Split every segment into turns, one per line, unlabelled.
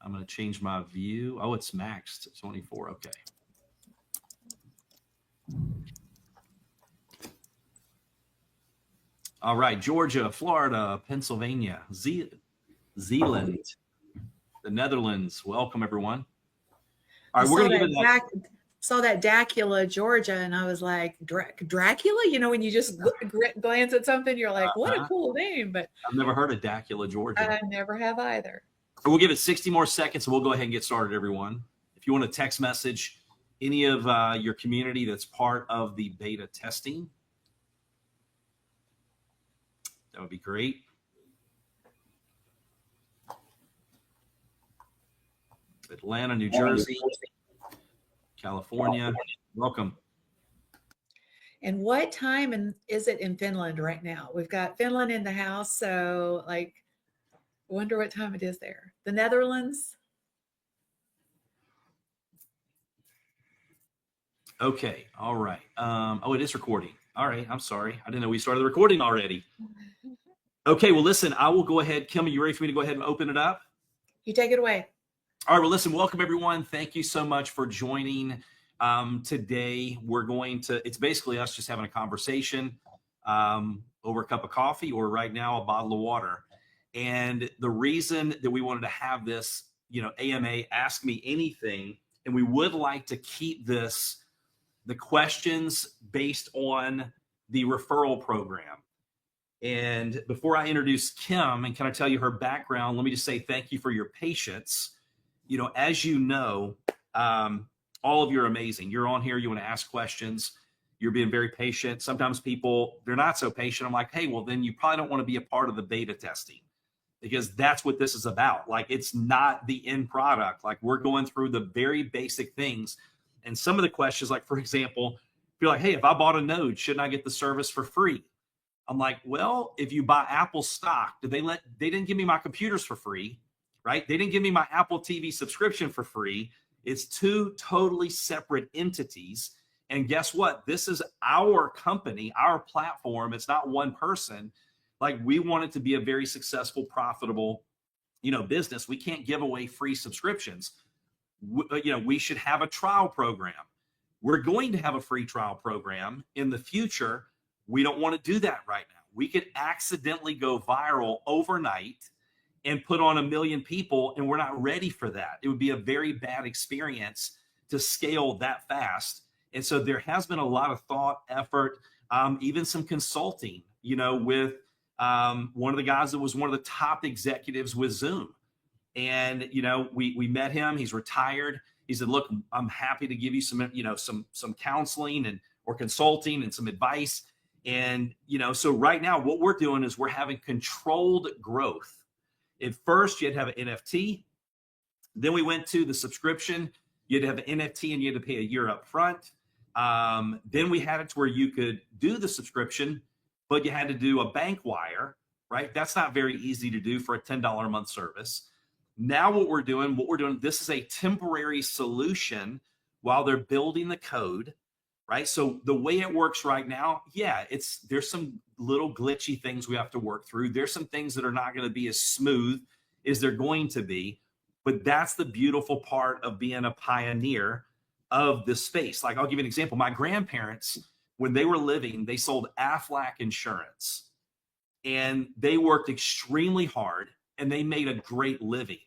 I'm going to change my view. Oh, it's maxed 24. Okay. All right. Georgia, Florida, Pennsylvania, Zealand, the Netherlands. Welcome, everyone. All
I
right. We're
saw
going to give it
that saw that Dacula, Georgia, and I was like, Dracula? You know, when you just glance at something, you're like, what a cool name. But
I've never heard of Dacula, Georgia.
I never have either.
We'll give it 60 more seconds and we'll go ahead and get started, everyone. If you want to text message any of your community that's part of the beta testing, that would be great. Atlanta, New Jersey, California, welcome.
And what time is it in Finland right now? We've got Finland in the house, so like, wonder what time it is there. The Netherlands.
Okay, all right. Oh, it is recording. All right, I'm sorry. I didn't know we started the recording already. Okay, well, listen, I will go ahead. Kim, are you ready for me to go ahead and open it up?
You take it away.
All right, well, listen, welcome, everyone. Thank you so much for joining. Today, we're going to, it's basically us just having a conversation over a cup of coffee or right now a bottle of water. And the reason that we wanted to have this, AMA, Ask Me Anything, and we would like to keep this, the questions based on the referral program. And before I introduce Kim and kind of tell you her background, let me just say thank you for your patience. As you know, all of you are amazing. You're on here, you want to ask questions, you're being very patient. Sometimes people, they're not so patient. I'm like, hey, well, then you probably don't want to be a part of the beta testing because that's what this is about. Like, it's not the end product. Like, we're going through the very basic things. And some of the questions, like, for example, if you're like, hey, if I bought a Node, shouldn't I get the service for free? I'm like, well, if you buy Apple stock, they didn't give me my computers for free, right? They didn't give me my Apple TV subscription for free. It's two totally separate entities. And guess what? This is our company, our platform. It's not one person. Like, we want it to be a very successful, profitable, business. We can't give away free subscriptions. We should have a trial program. We're going to have a free trial program in the future. We don't want to do that right now. We could accidentally go viral overnight and put on 1 million people, and we're not ready for that. It would be a very bad experience to scale that fast. And so there has been a lot of thought, effort, even some consulting, with one of the guys that was one of the top executives with Zoom. And, we met him. He's retired. He said, look, I'm happy to give you some counseling or consulting and some advice. And, so right now what we're doing is we're having controlled growth. At first, you had to have an NFT. Then we went to the subscription. You had to have an NFT and you had to pay a year up front. Then we had it to where you could do the subscription, but you had to do a bank wire, right? That's not very easy to do for a $10 a month service. Now what we're doing, this is a temporary solution while they're building the code, right? So the way it works right now, there's some little glitchy things we have to work through. There's some things that are not going to be as smooth as they're going to be, but that's the beautiful part of being a pioneer of this space. Like, I'll give you an example. My grandparents, when they were living, they sold Aflac insurance and they worked extremely hard and they made a great living.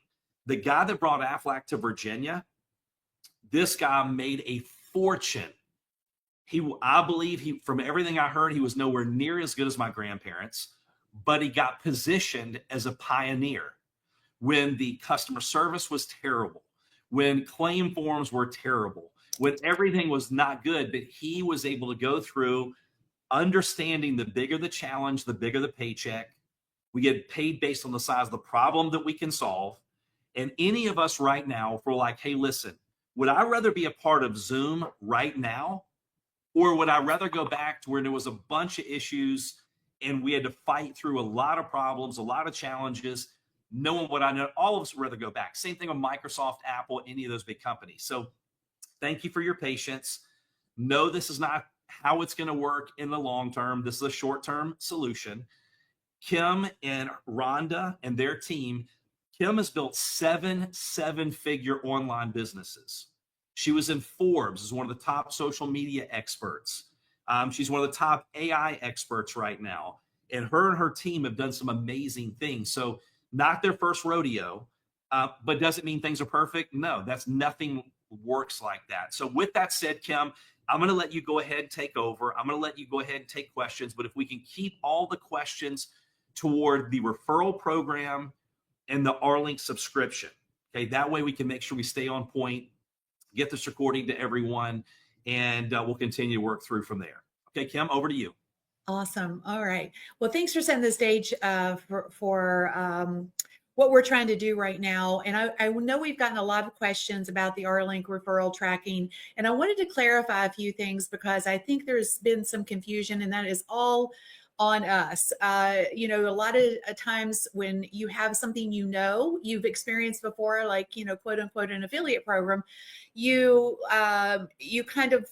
The guy that brought Aflac to Virginia, this guy made a fortune. I believe from everything I heard, he was nowhere near as good as my grandparents, but he got positioned as a pioneer when the customer service was terrible, when claim forms were terrible, when everything was not good, but he was able to go through understanding the bigger the challenge, the bigger the paycheck. We get paid based on the size of the problem that we can solve. And any of us right now, if we're like, hey, listen, would I rather be a part of Zoom right now? Or would I rather go back to where there was a bunch of issues and we had to fight through a lot of problems, a lot of challenges? No one would. I know all of us would rather go back. Same thing with Microsoft, Apple, any of those big companies. So thank you for your patience. No, this is not how it's going to work in the long term. This is a short-term solution. Kim and Rhonda and their team Kim has built seven-figure online businesses. She was in Forbes as one of the top social media experts. She's one of the top AI experts right now. And her team have done some amazing things. So, not their first rodeo, but does it mean things are perfect? No, that's nothing works like that. So, with that said, Kim, I'm going to let you go ahead and take over. I'm going to let you go ahead and take questions. But if we can keep all the questions toward the referral program and the R-Link subscription. Okay, that way we can make sure we stay on point, get this recording to everyone, and we'll continue to work through from there. Okay, Kim, over to you.
Awesome. All right. Well, thanks for setting the stage for what we're trying to do right now. And I know we've gotten a lot of questions about the R-Link referral tracking, and I wanted to clarify a few things because I think there's been some confusion, and that is all on us. You know, a lot of times when you have something you've experienced before, like, you know, quote unquote, an affiliate program, you kind of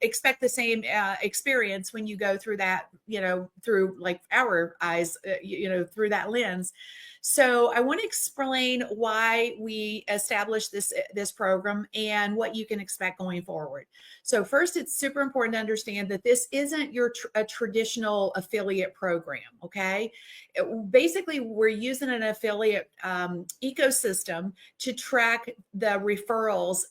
expect the same experience when you go through that, you know, through like our eyes, you know, through that lens. So I want to explain why we established this program and what you can expect going forward. So first, it's super important to understand that this isn't a traditional affiliate program. Okay, basically, we're using an affiliate ecosystem to track the referrals.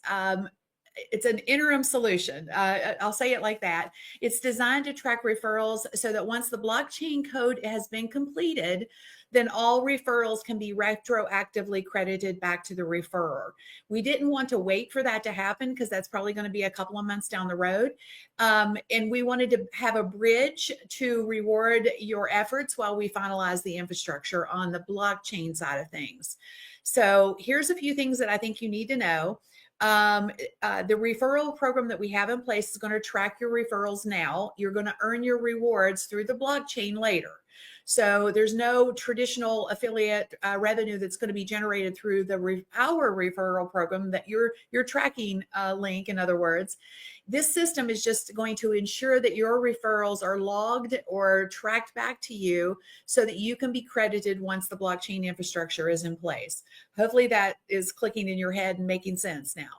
It's an interim solution. I'll say it like that. It's designed to track referrals so that once the blockchain code has been completed, then all referrals can be retroactively credited back to the referrer. We didn't want to wait for that to happen because that's probably going to be a couple of months down the road. And we wanted to have a bridge to reward your efforts while we finalize the infrastructure on the blockchain side of things. So here's a few things that I think you need to know. The referral program that we have in place is going to track your referrals now. You're going to earn your rewards through the blockchain later. So there's no traditional affiliate revenue that's going to be generated through our referral program that you're tracking link. In other words, this system is just going to ensure that your referrals are logged or tracked back to you so that you can be credited once the blockchain infrastructure is in place. Hopefully that is clicking in your head and making sense now.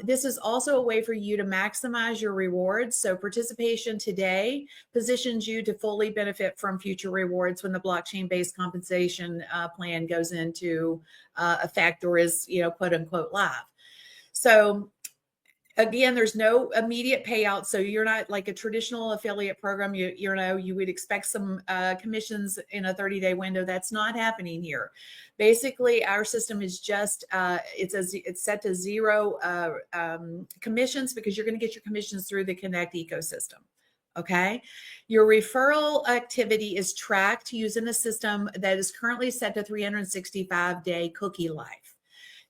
This is also a way for you to maximize your rewards. So participation today positions you to fully benefit from future rewards when the blockchain-based compensation plan goes into effect or is, you know, quote unquote live. So again, there's no immediate payout. So you're not like a traditional affiliate program. You know, you would expect some commissions in a 30-day window. That's not happening here. Basically, our system is just, it's set to zero commissions because you're going to get your commissions through the Connect ecosystem. Okay. Your referral activity is tracked using a system that is currently set to 365-day cookie life.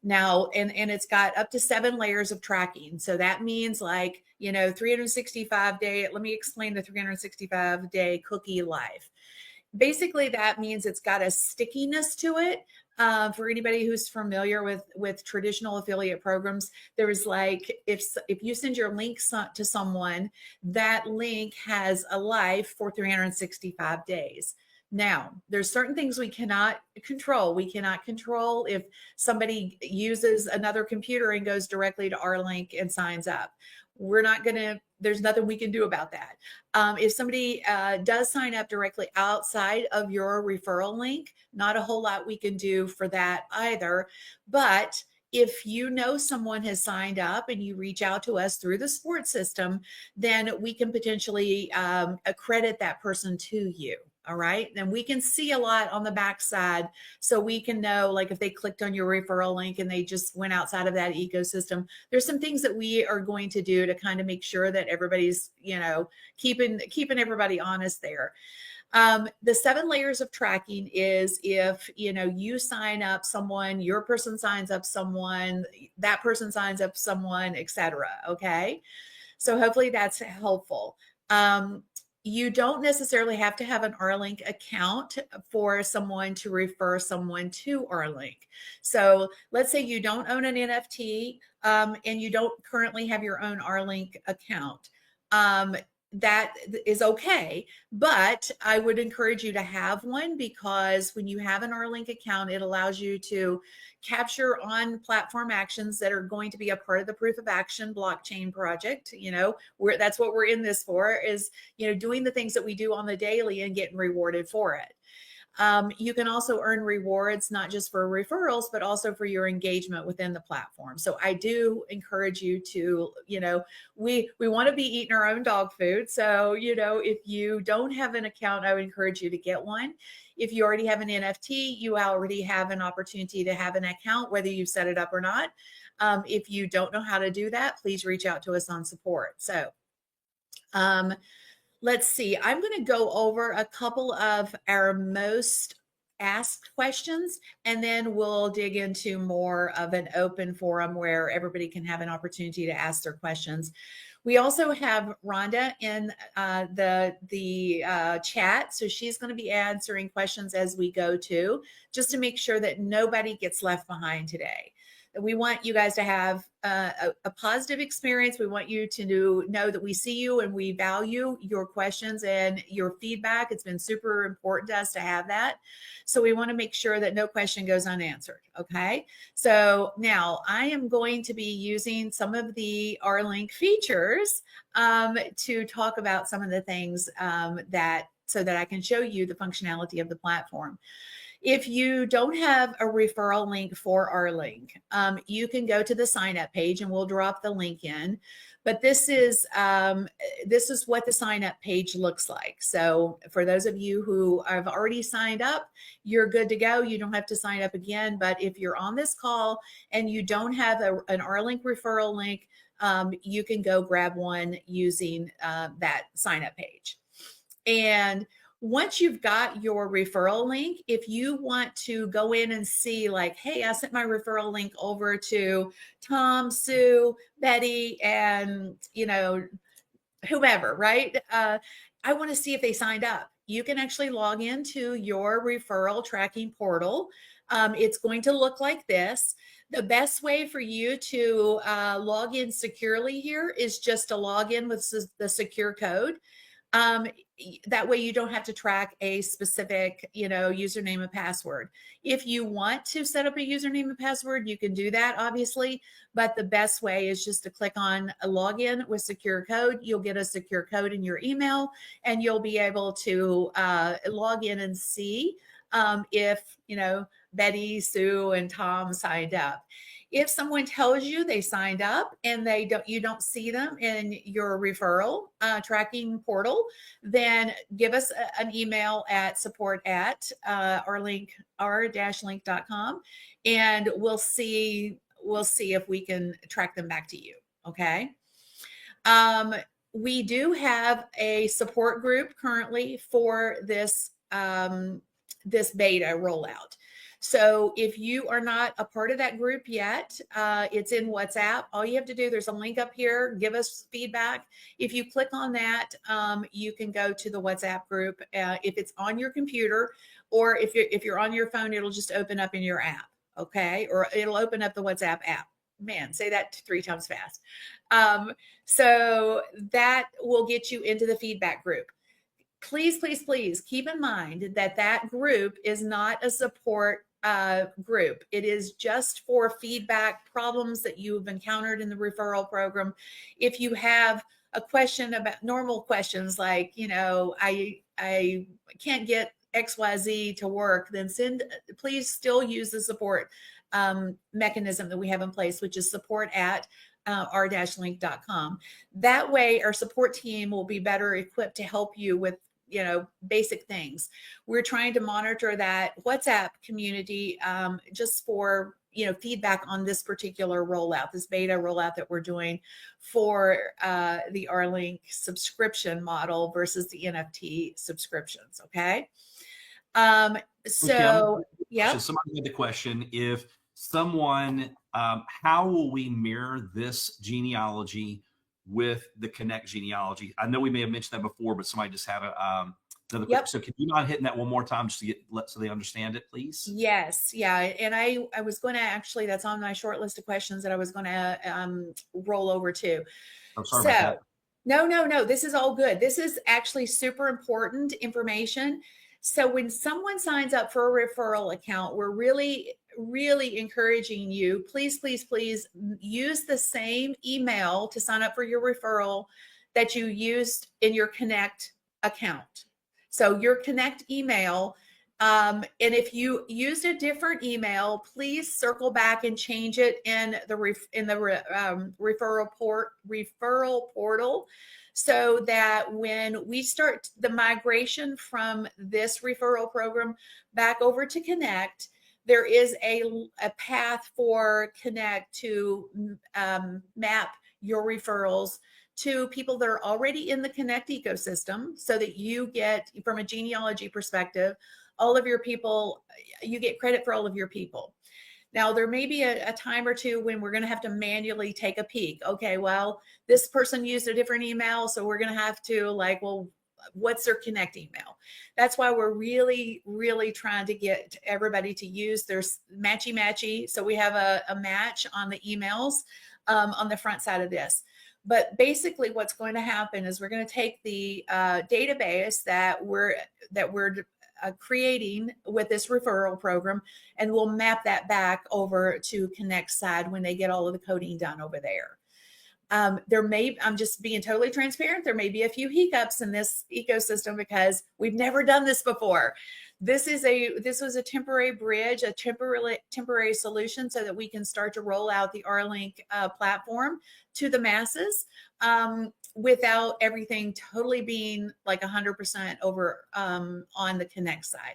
Now, and it's got up to 7 layers of tracking. So that means, like, you know, 365-day, let me explain the 365-day cookie life. Basically, that means it's got a stickiness to it. For anybody who's familiar with traditional affiliate programs, there's like, if you send your link to someone, that link has a life for 365 days. Now, there's certain things we cannot control. We cannot control if somebody uses another computer and goes directly to our link and signs up. We're not going to, there's nothing we can do about that. If somebody does sign up directly outside of your referral link, not a whole lot we can do for that either. But if you know someone has signed up and you reach out to us through the support system, then we can potentially accredit that person to you. All right. Then we can see a lot on the backside. So we can know, like, if they clicked on your referral link and they just went outside of that ecosystem, there's some things that we are going to do to kind of make sure that everybody's, you know, keeping everybody honest there. The 7 layers of tracking is if, you know, you sign up someone, your person signs up someone, that person signs up someone, etc. Okay. So hopefully that's helpful. You don't necessarily have to have an R-Link account for someone to refer someone to R-Link. So let's say you don't own an NFT and you don't currently have your own R-Link account. that is okay. But I would encourage you to have one, because when you have an R-Link account, it allows you to capture on platform actions that are going to be a part of the proof of action blockchain project. That's what we're in this for, is, doing the things that we do on the daily and getting rewarded for it. You can also earn rewards, not just for referrals, but also for your engagement within the platform. So I do encourage you to, we want to be eating our own dog food. So, if you don't have an account, I would encourage you to get one. If you already have an NFT, you already have an opportunity to have an account, whether you set it up or not. If you don't know how to do that, please reach out to us on support. So, let's see. I'm going to go over a couple of our most asked questions, and then we'll dig into more of an open forum where everybody can have an opportunity to ask their questions. We also have Rhonda in the chat, so she's going to be answering questions as we go to, just to make sure that nobody gets left behind today. We want you guys to have a positive experience. We want you to know that we see you and we value your questions and your feedback. It's been super important to us to have that. So we want to make sure that no question goes unanswered. Okay. So now I am going to be using some of the R-Link features to talk about some of the things so that I can show you the functionality of the platform. If you don't have a referral link for R-Link, you can go to the sign up page and we'll drop the link in. But this is what the sign up page looks like. So for those of you who have already signed up, you're good to go. You don't have to sign up again. But if you're on this call and you don't have an R-Link referral link, you can go grab one using that sign up page. And once you've got your referral link, if you want to go in and see like, hey, I sent my referral link over to Tom, Sue, Betty, and, whomever, right? I want to see if they signed up. You can actually log into your referral tracking portal. It's going to look like this. The best way for you to log in securely here is just to log in with the secure code. That way you don't have to track a specific, username and password. If you want to set up a username and password, you can do that, obviously, but the best way is just to click on a login with secure code. You'll get a secure code in your email and you'll be able to log in and see if, Betty, Sue, and Tom signed up. If someone tells you they signed up and you don't see them in your referral tracking portal, then give us an email at support@r-link.com, and we'll see if we can track them back to you. Okay. We do have a support group currently for this beta rollout. So if you are not a part of that group yet, it's in WhatsApp. All you have to do, there's a link up here, give us feedback. If you click on that, you can go to the WhatsApp group. If it's on your computer, or if you're on your phone, it'll just open up in your app, okay? Or it'll open up the WhatsApp app. Man, say that 3 times fast. So that will get you into the feedback group. Please, please, please keep in mind that group is not a support group. It is just for feedback, problems that you've encountered in the referral program. If you have a question about normal questions like, I can't get XYZ to work, then please still use the support mechanism that we have in place, which is support@r-link.com. That way our support team will be better equipped to help you with basic things. We're trying to monitor that WhatsApp community just for feedback on this particular rollout, this beta rollout that we're doing for the R-Link subscription model versus the NFT subscriptions. Okay. So yeah.
Somebody had the question: if someone, how will we mirror this genealogy with the Connect genealogy? I know we may have mentioned that before, but somebody just had another question. So can you mind hitting that one more time just to so they understand it, please?
Yes. Yeah. And I was going to actually, that's on my short list of questions that I was going to roll over to.
I'm sorry about that.
No. This is all good. This is actually super important information. So when someone signs up for a referral account, we're really encouraging you, please use the same email to sign up for your referral that you used in your Connect account. So your Connect email, and if you used a different email, please circle back and change it in the referral portal, so that when we start the migration from this referral program back over to Connect, there is a path for Connect to map your referrals to people that are already in the Connect ecosystem, so that you get, from a genealogy perspective, all of your people, you get credit for all of your people. Now, there may be a time or two when we're going to have to manually take a peek. Okay, well, this person used a different email, so we're going to have to, like, well, what's their Connect email? That's why we're really trying to get everybody to use their matchy. So we have a match on the emails on the front side of this. But basically what's going to happen is we're going to take the database that we're creating with this referral program, and we'll map that back over to Connect side when they get all of the coding done over there. I'm just being totally transparent, there may be a few hiccups in this ecosystem because we've never done this before. This was a temporary bridge, a temporary solution, so that we can start to roll out the RLink platform to the masses, without everything totally being like 100% over on the Connect side.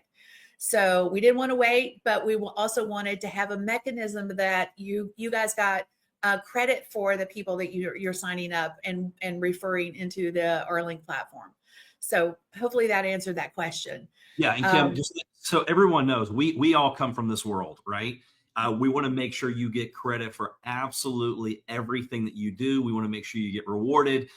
So we didn't want to wait, but we also wanted to have a mechanism that you guys got credit for the people that you're signing up and referring into the RLink platform. So hopefully that answered that question.
Yeah, and Kim, just so everyone knows, we all come from this world, right? We want to make sure you get credit for absolutely everything that you do. We want to make sure you get rewarded.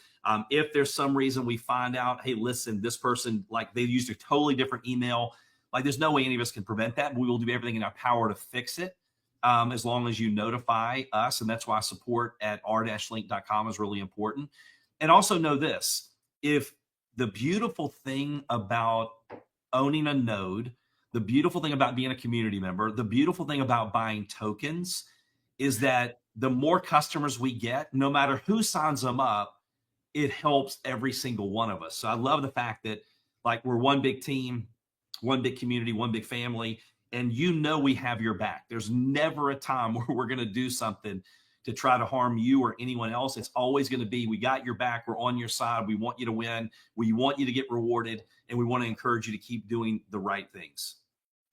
If there's some reason we find out, hey, listen, this person, like, they used a totally different email, like, there's no way any of us can prevent that. We will do everything in our power to fix it, as long as you notify us. And that's why support at r-link.com is really important. And also know this, if the beautiful thing about owning a node, the beautiful thing about being a community member, the beautiful thing about buying tokens is that the more customers we get, no matter who signs them up, it helps every single one of us. So I love the fact that, like, we're one big team, one big community, one big family, and we have your back. There's never a time where we're going to do something to try to harm you or anyone else. It's always going to be, we got your back, we're on your side, we want you to win, we want you to get rewarded, and we want to encourage you to keep doing the right things.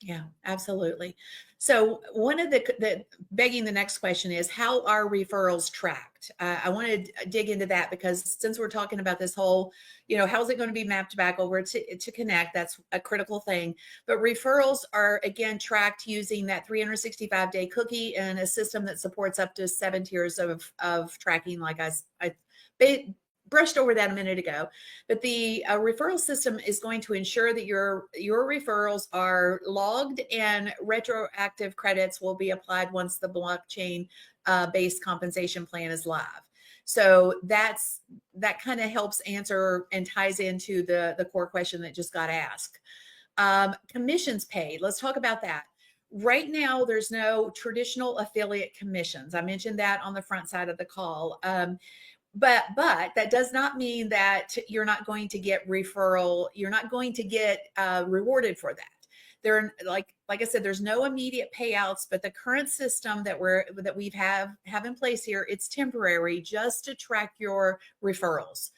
Yeah, absolutely. So one of the begging the next question is, how are referrals tracked? I want to dig into that, because since we're talking about this whole, how is it going to be mapped back over to Connect? That's a critical thing. But referrals are, again, tracked using that 365-day cookie and a system that supports up to 7 tiers of tracking, like I brushed over that a minute ago. But the referral system is going to ensure that your referrals are logged, and retroactive credits will be applied once the blockchain based compensation plan is live. So that kind of helps answer and ties into the core question that just got asked. Commissions paid. Let's talk about that. Right now, there's no traditional affiliate commissions. I mentioned that on the front side of the call. But that does not mean that you're not going to get you're not going to get rewarded for that. There, like I said, there's no immediate payouts, but the current system that we have in place here, it's temporary, just to track your referrals.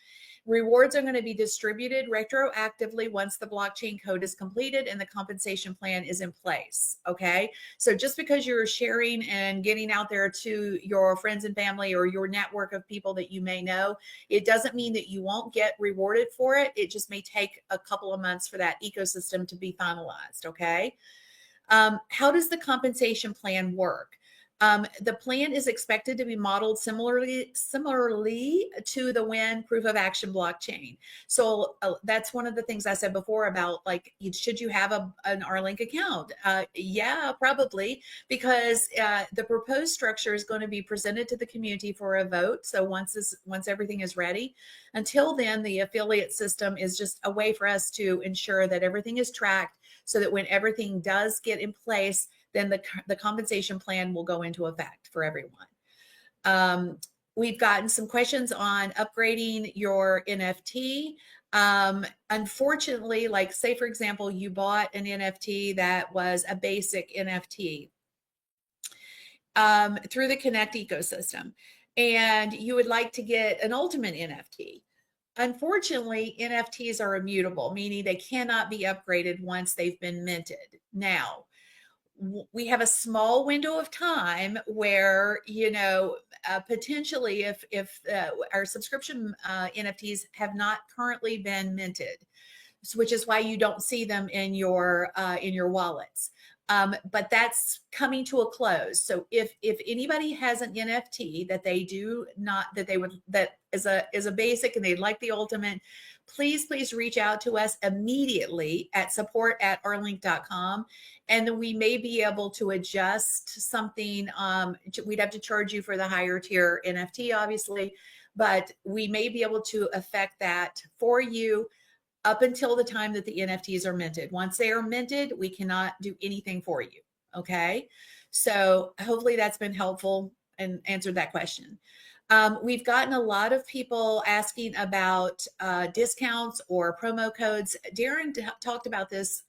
Rewards are going to be distributed retroactively once the blockchain code is completed and the compensation plan is in place. Okay. So just because you're sharing and getting out there to your friends and family or your network of people that you may know, it doesn't mean that you won't get rewarded for it. It just may take a couple of months for that ecosystem to be finalized. Okay. How does the compensation plan work? The plan is expected to be modeled similarly to the WIN proof of action blockchain. So that's one of the things I said before about, like, should you have an R-Link account? Yeah, probably, because the proposed structure is going to be presented to the community for a vote. So once everything is ready, until then, the affiliate system is just a way for us to ensure that everything is tracked, so that when everything does get in place, then the compensation plan will go into effect for everyone. We've gotten some questions on upgrading your NFT. Unfortunately, like, say, for example, you bought an NFT that was a basic NFT through the Connect ecosystem, and you would like to get an ultimate NFT. Unfortunately, NFTs are immutable, meaning they cannot be upgraded once they've been minted. Now, we have a small window of time where, potentially, if our subscription NFTs have not currently been minted, which is why you don't see them in your wallets. But that's coming to a close. So if anybody has an NFT that they do not, that is a basic and they'd like the ultimate, please reach out to us immediately at support@rlink.com, and then we may be able to adjust something. We'd have to charge you for the higher tier NFT, obviously, but we may be able to affect that for you up until the time that the NFTs are minted. Once they are minted, we cannot do anything for you. Okay. So hopefully that's been helpful and answered that question. We've gotten a lot of people asking about discounts or promo codes. Darren talked about this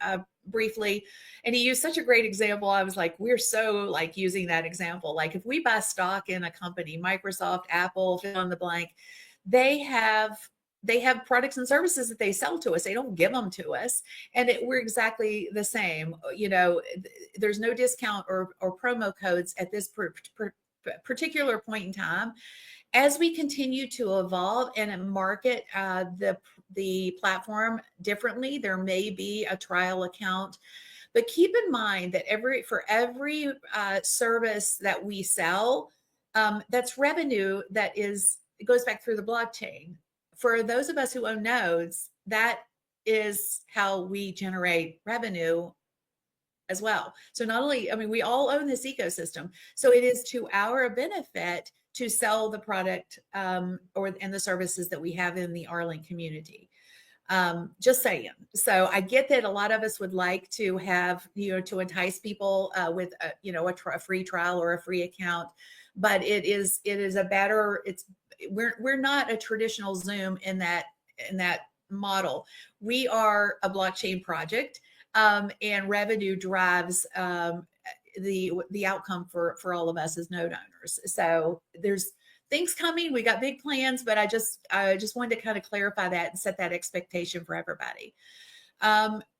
briefly, and he used such a great example. I was like, we're so like using that example. Like, if we buy stock in a company, Microsoft, Apple, fill in the blank, they have products and services that they sell to us. They don't give them to us. And we're exactly the same. There's no discount or promo codes at this particular point in time. As we continue to evolve and market the platform differently, there may be a trial account. But keep in mind that for every service that we sell, that's revenue it goes back through the blockchain. For those of us who own nodes, that is how we generate revenue as well. So not only, we all own this ecosystem. So it is to our benefit to sell the product and the services that we have in the R-Link community. Just saying. So I get that a lot of us would like to have, to entice people with a free trial or a free account, but we're not a traditional Zoom in that model. We are a blockchain project, and revenue drives the outcome for all of us as node owners. So there's things coming. We got big plans, but I just wanted to kind of clarify that and set that expectation for everybody.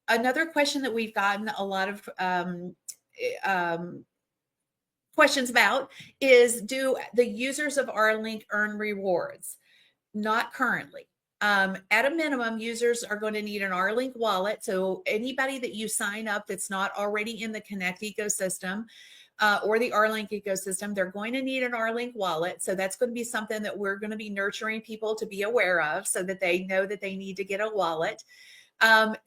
Another question that we've gotten a lot of questions about is, do the users of R-Link earn rewards? Not currently. At a minimum, users are going to need an R-Link wallet. So anybody that you sign up that's not already in the Connect ecosystem or the R-Link ecosystem, they're going to need an R-Link wallet. So that's going to be something that we're going to be nurturing people to be aware of, so that they know that they need to get a wallet,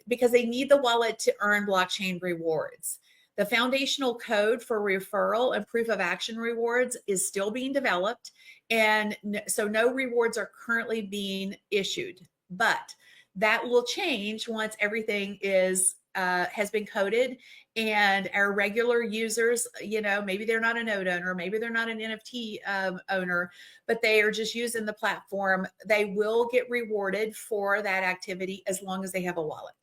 because they need the wallet to earn blockchain rewards. The foundational code for referral and proof of action rewards is still being developed. And so no rewards are currently being issued, but that will change once everything has been coded, and our regular users, maybe they're not a node owner, maybe they're not an NFT owner, but they are just using the platform. They will get rewarded for that activity as long as they have a wallet.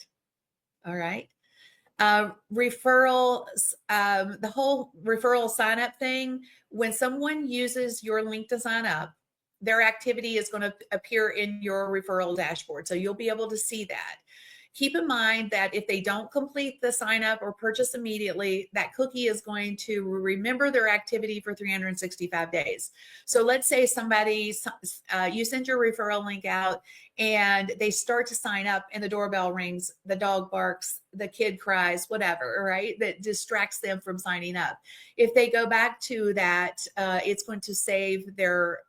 All right. Referrals, the whole referral sign up thing, when someone uses your link to sign up, their activity is going to appear in your referral dashboard. So you'll be able to see that. keep in mind that if they don't complete the sign up or purchase immediately, that cookie is going to remember their activity for 365 days. So let's say somebody, you send your referral link out and they start to sign up and the doorbell rings, the dog barks, the kid cries, whatever, right? That distracts them from signing up. If they go back to that, it's going to save their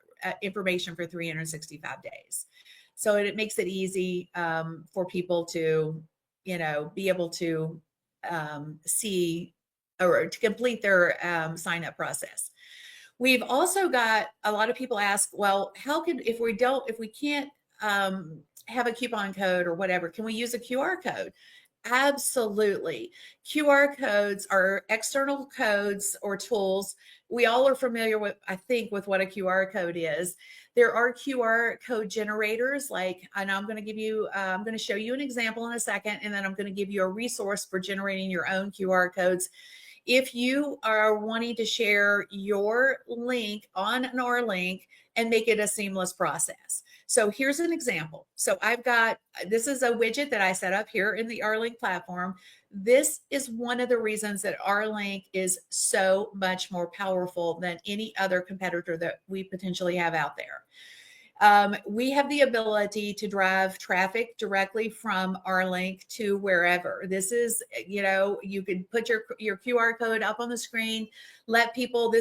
information for 365 days. So it makes it easy for people to, be able to see or to complete their sign up process. We've also got a lot of people ask, well, how can, if we can't have a coupon code or whatever, can we use a QR code? Absolutely. QR codes are external codes or tools. We all are familiar with, I think, with what a QR code is. There are QR code generators, and I'm going to show you an example in a second, and then I'm going to give you a resource for generating your own QR codes. If you are wanting to share your link on an R link and make it a seamless process. So here's an example. So this is a widget that I set up here in the R-Link platform. This is one of the reasons that R-Link is so much more powerful than any other competitor that we potentially have out there. We have the ability to drive traffic directly from our link to wherever. This is, you could put your QR code up on the screen, let people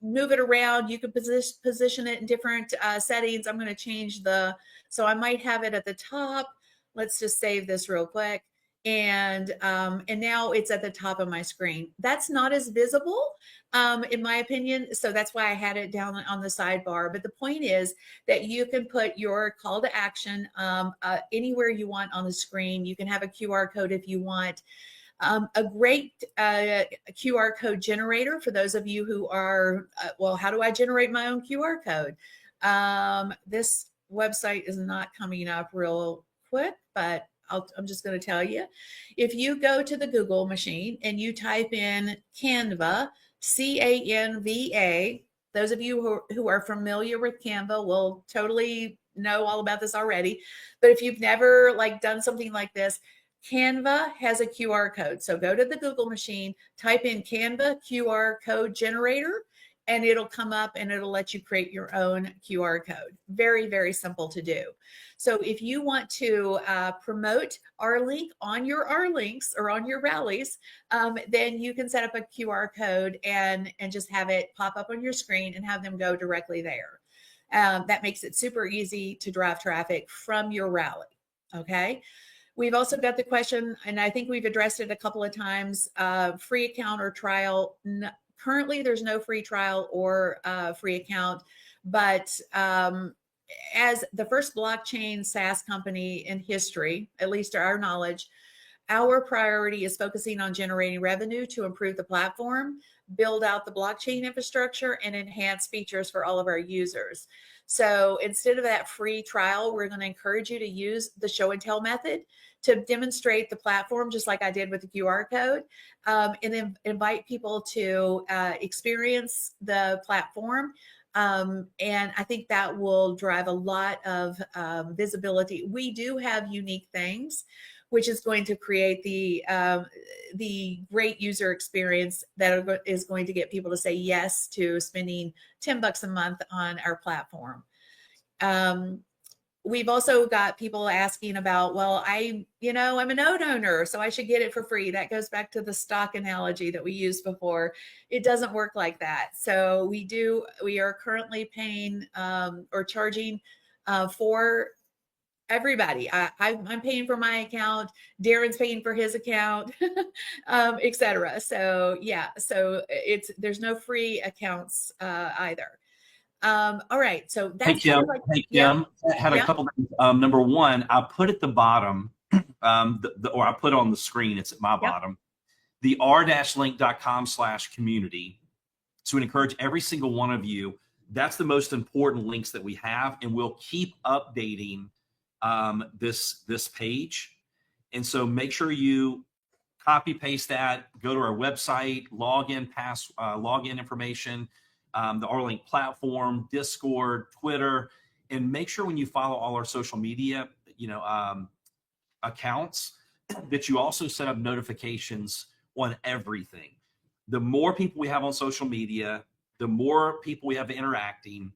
move it around. You can position it in different settings. I'm going to change so I might have it at the top. Let's just save this real quick. And now it's at the top of my screen. That's not as visible, in my opinion. So that's why I had it down on the sidebar. But the point is that you can put your call to action anywhere you want on the screen. You can have a QR code if you want. A great QR code generator for those of you who are, well, how do I generate my own QR code? This website is not coming up real quick, but I'm just going to tell you. If you go to the Google machine and you type in Canva, Canva, those of you who are familiar with Canva will totally know all about this already. But if you've never done something like this, Canva has a QR code. So go to the Google machine, type in Canva QR code generator, and it'll come up and it'll let you create your own QR code. Very, very simple to do. So if you want to promote R-Link on your R-Links or on your rallies, then you can set up a QR code and just have it pop up on your screen and have them go directly there. That makes it super easy to drive traffic from your rally. Okay. We've also got the question, and I think we've addressed it a couple of times, free account or trial. Currently, there's no free trial or free account, but as the first blockchain SaaS company in history, at least to our knowledge, our priority is focusing on generating revenue to improve the platform, build out the blockchain infrastructure, and enhance features for all of our users. So instead of that free trial, we're going to encourage you to use the show and tell method to demonstrate the platform, just like I did with the QR code, and then invite people to experience the platform. And I think that will drive a lot of visibility. We do have unique things, which is going to create the great user experience that is going to get people to say yes to spending $10 a month on our platform. We've also got people asking about, well, I'm a note owner, so I should get it for free. That goes back to the stock analogy that we used before. It doesn't work like that. So we are currently paying or charging for everybody. I'm paying for my account. Darren's paying for his account, etc. So yeah, so there's no free accounts either. All right, so that's
Hey Kim, I had a couple things. Number one, I put at the bottom, or I put on the screen, it's at my bottom, the r-link.com/community. So we encourage every single one of you. That's the most important links that we have, and we'll keep updating this page. And so make sure you copy paste that, go to our website, login information, the R-Link platform, Discord, Twitter, and make sure when you follow all our social media, accounts, that you also set up notifications on everything. The more people we have on social media, the more people we have interacting,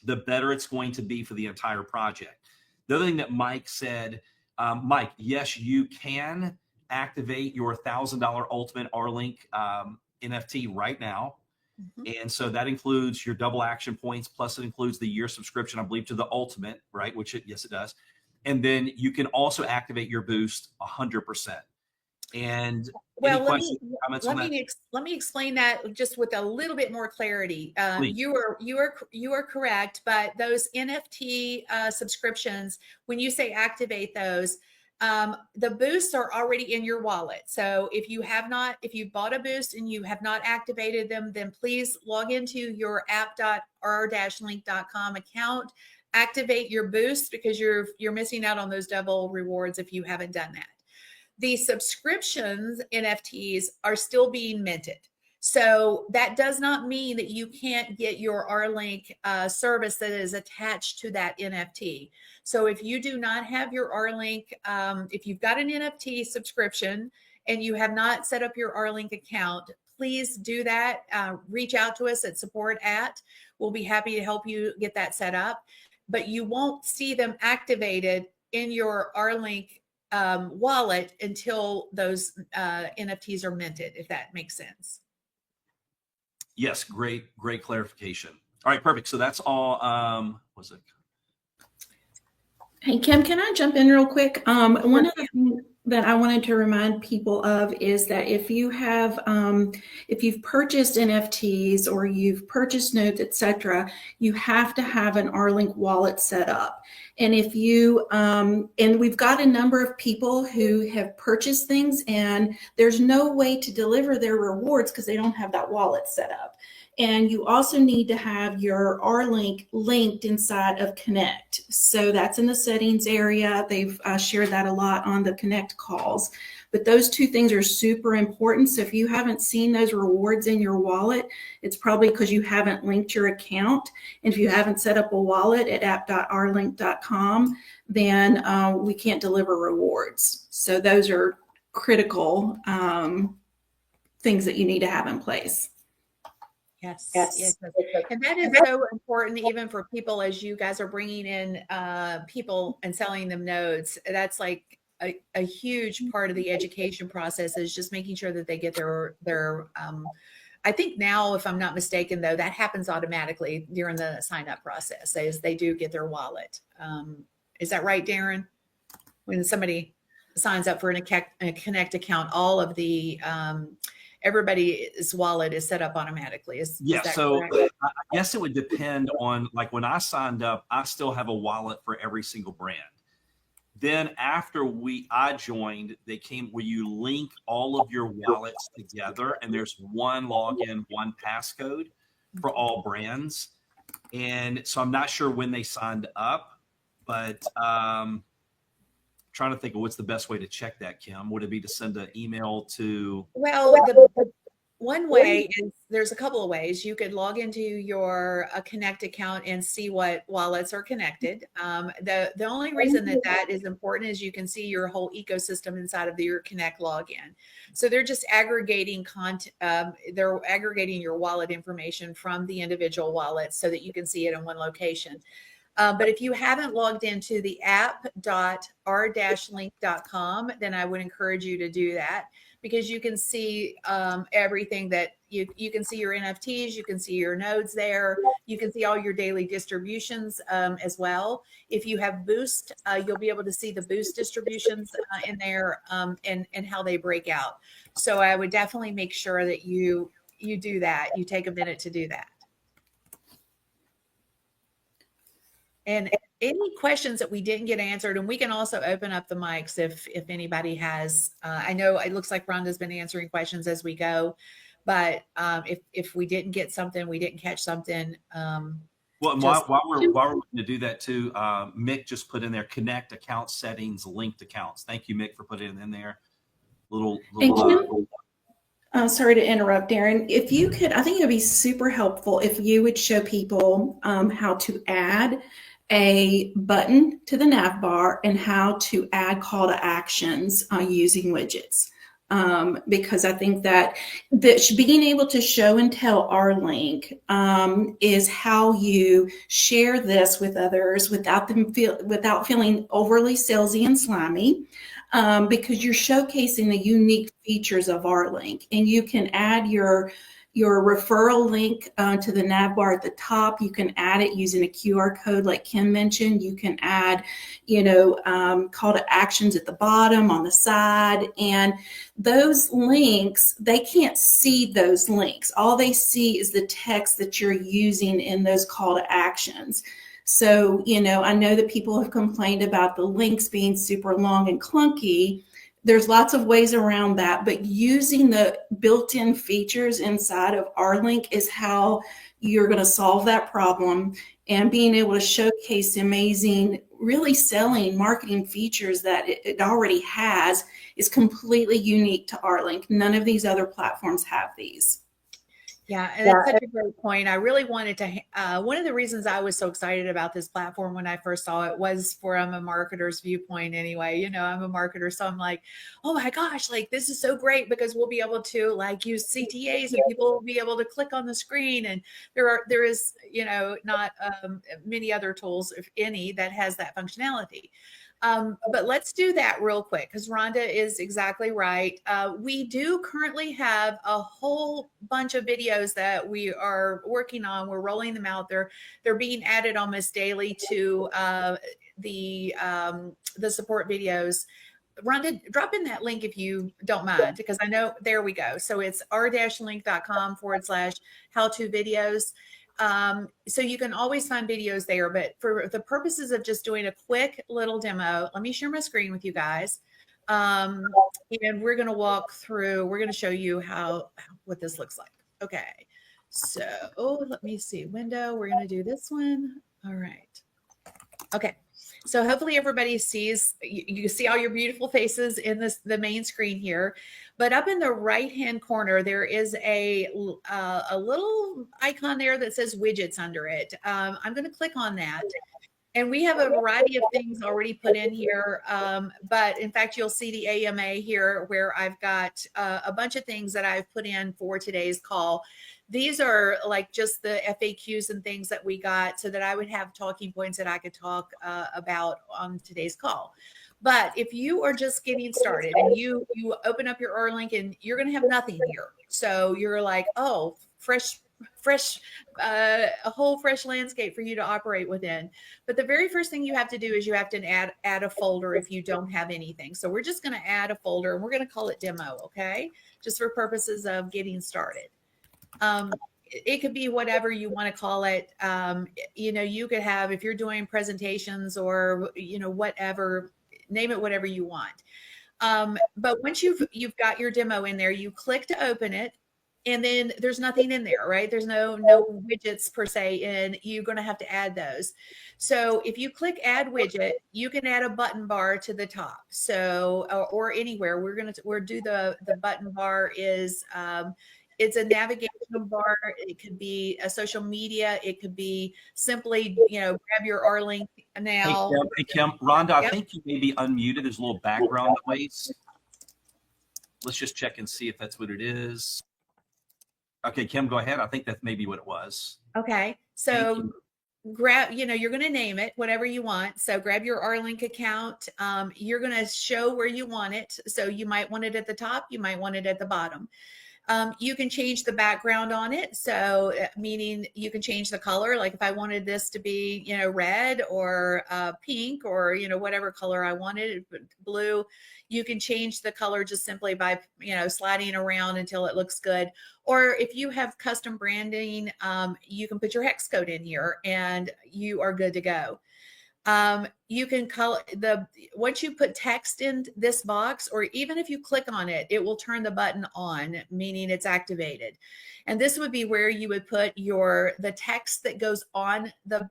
the better it's going to be for the entire project. The other thing that Mike said, Mike, yes, you can activate your $1,000 Ultimate R-Link NFT right now. And so that includes your double action points, plus it includes the year subscription, I believe, to the Ultimate, right? Which, yes, it does. And then you can also activate your boost 100%. And
well,
any questions, comments on that?
Let me explain that just with a little bit more clarity. You are correct, but those NFT subscriptions, when you say activate those, the boosts are already in your wallet. So if you bought a boost and you have not activated them, then please log into your app.r-link.com account, activate your boost, because you're missing out on those double rewards if you haven't done that. The subscriptions NFTs are still being minted. So that does not mean that you can't get your R-Link service that is attached to that NFT. So if you do not have your R-Link, if you've got an NFT subscription and you have not set up your R-Link account, please do that. Reach out to us at support@. We'll be happy to help you get that set up. But you won't see them activated in your R-Link wallet until those NFTs are minted, if that makes sense.
Yes, great clarification. All right, perfect. So that's all. Was it?
Hey, Kim, can I jump in real quick? One of the things that I wanted to remind people of is that if you have, if you've purchased NFTs or you've purchased nodes, etc., you have to have an R-Link wallet set up. And if you, and we've got a number of people who have purchased things and there's no way to deliver their rewards because they don't have that wallet set up. And you also need to have your R-Link linked inside of Connect. So that's in the settings area. They've shared that a lot on the Connect calls. But those two things are super important. So if you haven't seen those rewards in your wallet, it's probably because you haven't linked your account. And if you haven't set up a wallet at app.rlink.com, then we can't deliver rewards. So those are critical things that you need to have in place.
Yes. And that is so important, even for people, as you guys are bringing in people and selling them nodes. That's like a huge part of the education process, is just making sure that they get their I think now, if I'm not mistaken, though, that happens automatically during the sign up process, as they do get their wallet. Is that right, Darren? When somebody signs up for a Connect account, all of the everybody's wallet is set up automatically. Is that
so
correct?
I guess it would depend on, like, when I signed up, I still have a wallet for every single brand. Then after I joined, they came where you link all of your wallets together, and there's one login, one passcode for all brands. And so I'm not sure when they signed up, but trying to think of what's the best way to check that, Kim. Would it be to send an email to?
Well, the one way is, there's a couple of ways. You could log into your Connect account and see what wallets are connected. The only reason that is important is you can see your whole ecosystem inside of your Connect login. So they're just aggregating they're aggregating your wallet information from the individual wallets so that you can see it in one location. But if you haven't logged into the app.r-link.com, then I would encourage you to do that, because you can see everything that you can see your NFTs, you can see your nodes there, you can see all your daily distributions as well. If you have Boost, you'll be able to see the Boost distributions in there and how they break out. So I would definitely make sure that you do that. You take a minute to do that. And any questions that we didn't get answered, and we can also open up the mics if anybody has. I know it looks like Rhonda's been answering questions as we go, but if we didn't get something, we didn't catch something.
Well, while we're going to do that too, Mick just put in there Connect account settings, linked accounts. Thank you, Mick, for putting it in there.
Sorry to interrupt, Darren. If you could, I think it would be super helpful if you would show people how to add a button to the nav bar and how to add call to actions using widgets. Because I think that being able to show and tell our link is how you share this with others without feeling overly salesy and slimy. Because you're showcasing the unique features of our link, and you can add your referral link to the nav bar at the top. You can add it using a QR code like Kim mentioned. You can add, call to actions at the bottom, on the side. And those links, they can't see those links. All they see is the text that you're using in those call to actions. So, I know that people have complained about the links being super long and clunky. There's lots of ways around that, but using the built-in features inside of our link is how you're going to solve that problem, and being able to showcase amazing, really selling marketing features that it already has is completely unique to our link. None of these other platforms have these.
Yeah, and it's such a great point. I really wanted to, one of the reasons I was so excited about this platform when I first saw it was from a marketer's viewpoint anyway. I'm a marketer, so I'm like, oh my gosh, like this is so great because we'll be able to like use CTAs and people will be able to click on the screen. And there is, not many other tools, if any, that has that functionality. But let's do that real quick because Rhonda is exactly right. We do currently have a whole bunch of videos that we are working on. We're rolling them out. They're being added almost daily to the support videos. Rhonda, drop in that link if you don't mind, because I know, there we go. So it's r-link.com/how-to videos. So you can always find videos there, but for the purposes of just doing a quick little demo, let me share my screen with you guys. And we're going to walk through, we're going to show you what this looks like. Okay. So let me see, window, we're going to do this one. All right. Okay. So hopefully everybody sees, you see all your beautiful faces in the main screen here, but up in the right-hand corner, there is a little icon there that says widgets under it. I'm going to click on that. And we have a variety of things already put in here. But in fact, you'll see the AMA here where I've got a bunch of things that I've put in for today's call. These are like just the FAQs and things that we got so that I would have talking points that I could talk about on today's call. But if you are just getting started and you open up your R-Link and you're going to have nothing here. So you're like, oh, a whole fresh landscape for you to operate within. But the very first thing you have to do is you have to add a folder if you don't have anything. So we're just going to add a folder and we're going to call it demo. Okay. Just for purposes of getting started. It could be whatever you want to call it. You could have, if you're doing presentations or, whatever, name it whatever you want. But once you've got your demo in there, you click to open it. And then there's nothing in there, right? There's no widgets per se, and you're going to have to add those. So if you click add widget, you can add a button bar to the top. So, or anywhere, we'll do the button bar is, it's a navigational bar. It could be a social media. It could be simply, grab your R-Link now.
Hey, Kim, Rhonda,
Yep.
I think you may be unmuted. There's a little background noise. Let's just check and see if that's what it is. Okay, Kim, go ahead. I think that's maybe what it was.
Okay. So grab, you're going to name it whatever you want. So grab your R-Link account. You're going to show where you want it. So you might want it at the top. You might want it at the bottom. You can change the background on it. So meaning you can change the color. Like if I wanted this to be, red or pink or, whatever color I wanted, blue, you can change the color just simply by, sliding around until it looks good. Or if you have custom branding, you can put your hex code in here and you are good to go. You can color once you put text in this box, or even if you click on it, it will turn the button on, meaning it's activated. And this would be where you would put the text that goes on the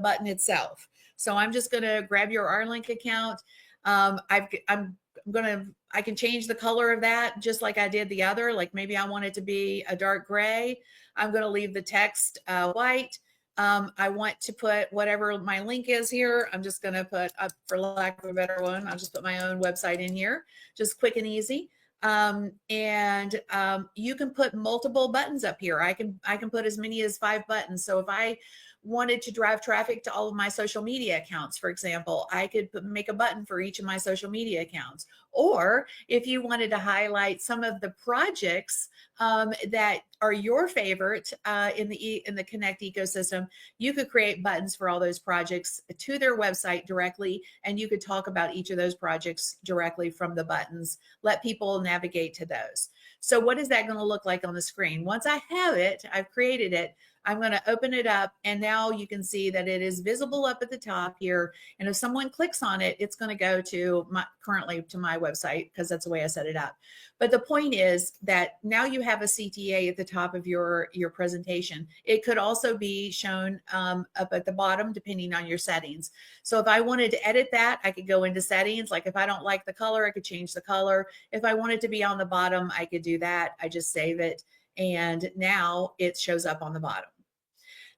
button itself. So I'm just going to grab your R-Link account. I can change the color of that just like I did the other. Like maybe I want it to be a dark gray. I'm going to leave the text white. I want to put whatever my link is here. I'm just going to put up, for lack of a better one, I'll just put my own website in here, just quick and easy. You can put multiple buttons up here. I can put as many as 5 buttons. So if I wanted to drive traffic to all of my social media accounts, for example, I could make a button for each of my social media accounts. Or if you wanted to highlight some of the projects that are your favorite in the Connect ecosystem, you could create buttons for all those projects to their website directly, and you could talk about each of those projects directly from the buttons. Let people navigate to those. So what is that going to look like on the screen? Once I have it, I've created it, I'm going to open it up, and now you can see that it is visible up at the top here. And if someone clicks on it, it's going to go to currently to my website, because that's the way I set it up. But the point is that now you have a CTA at the top of your presentation. It could also be shown up at the bottom, depending on your settings. So if I wanted to edit that, I could go into settings. Like if I don't like the color, I could change the color. If I wanted to be on the bottom, I could do that. I just save it, and now it shows up on the bottom.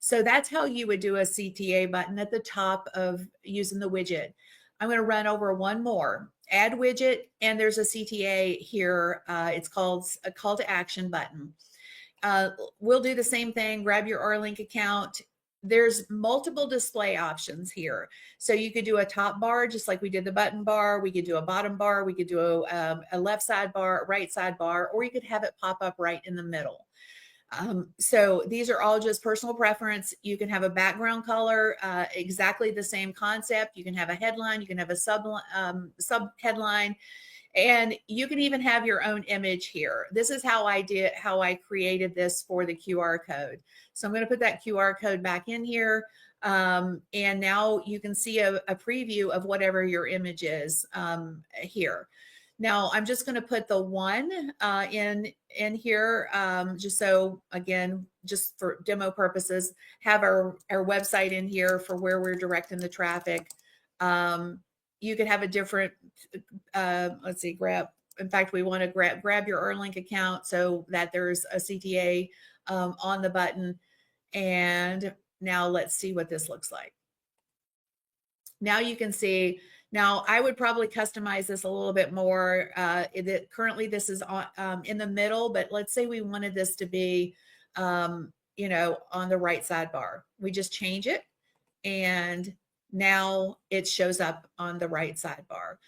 So that's how you would do a CTA button at the top of using the widget. I'm going to run over one more. Add widget, and there's a CTA here. It's called a call to action button. We'll do the same thing. Grab your R-Link account. There's multiple display options here. So you could do a top bar, just like we did the button bar. We could do a bottom bar. We could do a left side bar, right side bar, or you could have it pop up right in the middle. So these are all just personal preference. You can have a background color, exactly the same concept. You can have a headline, you can have a sub headline, and you can even have your own image here. This is how I created this for the QR code. So I'm going to put that QR code back in here. And now you can see a preview of whatever your image is here. Now I'm just going to put the one in here, just so, again, just for demo purposes, have our website in here for where we're directing the traffic. You could have a different, let's see, in fact, we want to grab your R-Link account so that there's a CTA on the button. And now let's see what this looks like. Now you can see. Now, I would probably customize this a little bit more. Currently, this is in the middle, but let's say we wanted this to be, on the right sidebar. We just change it, and now it shows up on the right sidebar.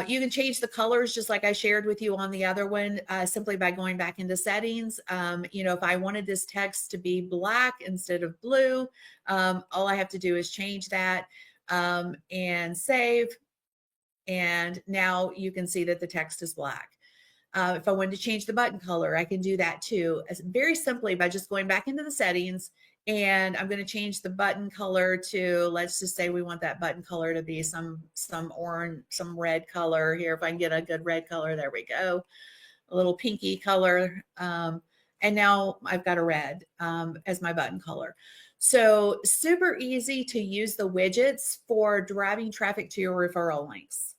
You can change the colors, just like I shared with you on the other one, simply by going back into settings. If I wanted this text to be black instead of blue, all I have to do is change that. And save. And now you can see that the text is black. If I wanted to change the button color, I can do that too, very simply by just going back into the settings. And I'm going to change the button color to, let's just say we want that button color to be some orange, some red color here. If I can get a good red color, there we go. A little pinky color. And now I've got a red as my button color. So super easy to use the widgets for driving traffic to your referral links.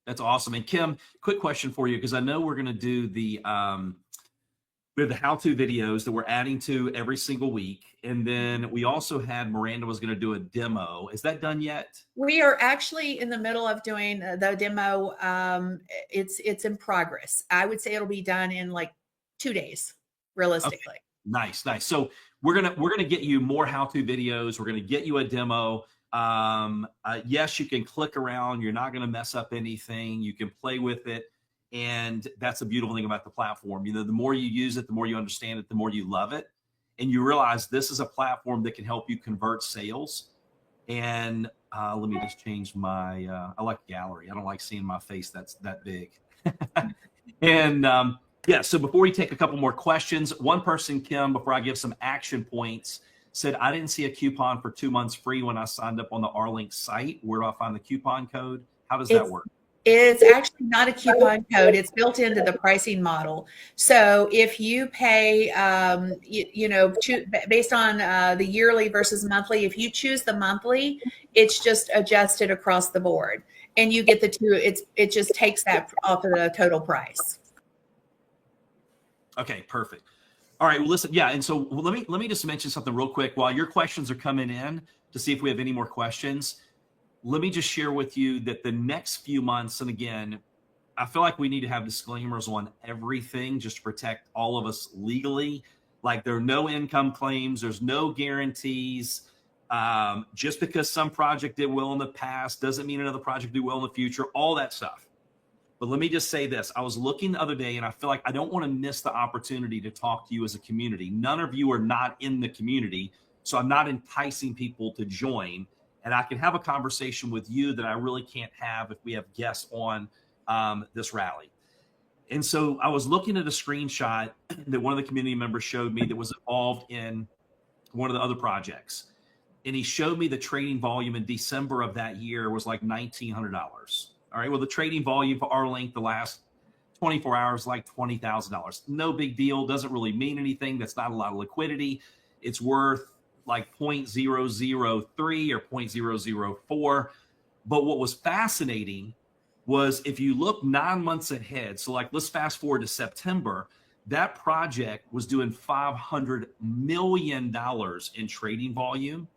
That's awesome. And Kim, quick question for you, because I know we're going to do the how-to videos that we're adding to every single week. And then we also had Miranda was going to do a demo. Is that done yet? We
are actually in the middle of doing the demo. It's in progress. I would say it'll be done in like 2 days, realistically.
Okay. Nice. So we're gonna get you more how-to videos. We're gonna get you a demo. Yes, you can click around. You're not gonna mess up anything. You can play with it, and that's the beautiful thing about the platform. The more you use it, the more you understand it, the more you love it, and you realize this is a platform that can help you convert sales. And let me just change my. I like gallery. I don't like seeing my face that's that big. And yeah, so before we take a couple more questions, one person, Kim, before I give some action points, said, I didn't see a coupon for 2 months free when I signed up on the R-Link site. Where do I find the coupon code? How does that work?
It's actually not a coupon code. It's built into the pricing model. So if you pay, based on the yearly versus monthly, if you choose the monthly, it's just adjusted across the board. And you get the two, it just takes that off of the total price.
Okay, perfect. All right. Well, listen. Yeah. And so let me just mention something real quick while your questions are coming in to see if we have any more questions. Let me just share with you that the next few months, and again, I feel like we need to have disclaimers on everything just to protect all of us legally. Like there are no income claims, there's no guarantees. Just because some project did well in the past doesn't mean another project do well in the future, all that stuff. But let me just say this. I was looking the other day and I feel like I don't want to miss the opportunity to talk to you as a community. None of you are not in the community, so I'm not enticing people to join. And I can have a conversation with you that I really can't have if we have guests on this rally. And so I was looking at a screenshot that one of the community members showed me that was involved in one of the other projects. And he showed me the trading volume in December of that year was like $1,900. All right. Well, the trading volume for R-Link the last 24 hours, like $20,000. No big deal. Doesn't really mean anything. That's not a lot of liquidity. It's worth like 0.003 or 0.004. But what was fascinating was if you look 9 months ahead, so like let's fast forward to September, that project was doing $500 million in trading volume.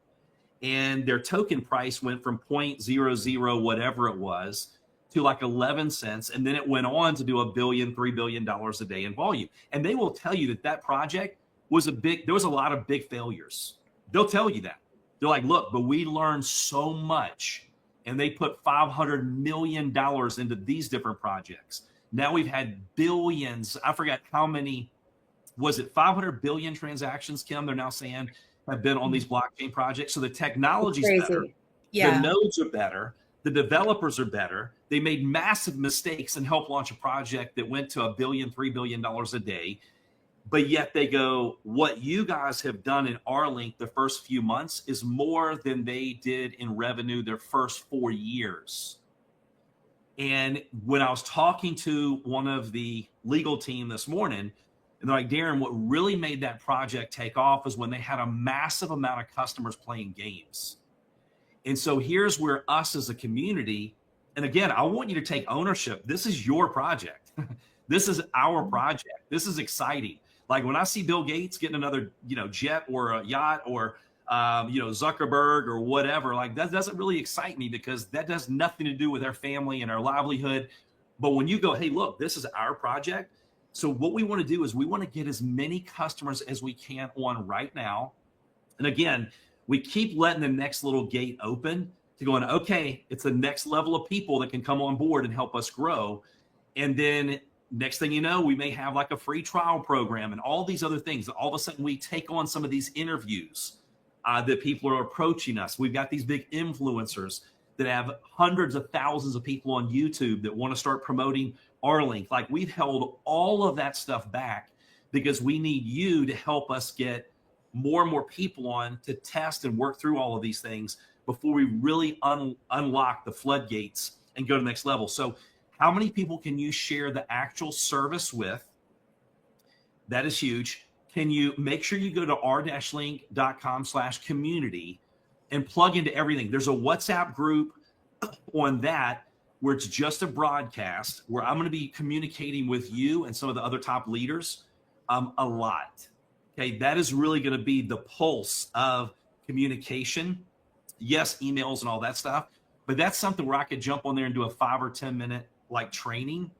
And their token price went from 0.00 whatever it was to like 11 cents. And then it went on to do $1 billion, $3 billion a day in volume. And they will tell you that that project was there was a lot of big failures. They'll tell you that. They're like, look, but we learned so much. And they put $500 million into these different projects. Now we've had billions. I forgot how many, was it 500 billion transactions, Kim, they're now saying have been on these blockchain projects. So the technology's better.
Yeah.
The nodes are better. The developers are better. They made massive mistakes and helped launch a project that went to $1 billion, $3 billion a day. But yet they go, what you guys have done in R-Link the first few months is more than they did in revenue their first 4 years. And when I was talking to one of the legal team this morning, and they're like, Darren, what really made that project take off is when they had a massive amount of customers playing games. And so here's where us as a community, and again, I want you to take ownership. This is your project. This is our project. This is exciting. Like when I see Bill Gates getting another, jet or a yacht or, Zuckerberg or whatever, like that doesn't really excite me because that has nothing to do with our family and our livelihood. But when you go, hey, look, this is our project. So what we want to do is we want to get as many customers as we can on right now. And again, we keep letting the next little gate open to going, okay, it's the next level of people that can come on board and help us grow. And then next thing you know, we may have like a free trial program and all these other things. All of a sudden we take on some of these interviews that people are approaching us. We've got these big influencers that have hundreds of thousands of people on YouTube that want to start promoting R-Link. Like we've held all of that stuff back because we need you to help us get more and more people on to test and work through all of these things before we really unlock the floodgates and go to the next level. So how many people can you share the actual service with? That is huge. Can you make sure you go to r-link.com/community and plug into everything? There's a WhatsApp group on that where it's just a broadcast where I'm going to be communicating with you and some of the other top leaders a lot. Okay, that is really going to be the pulse of communication. Yes, emails and all that stuff, but that's something where I could jump on there and do a 5 or 10 minute like training,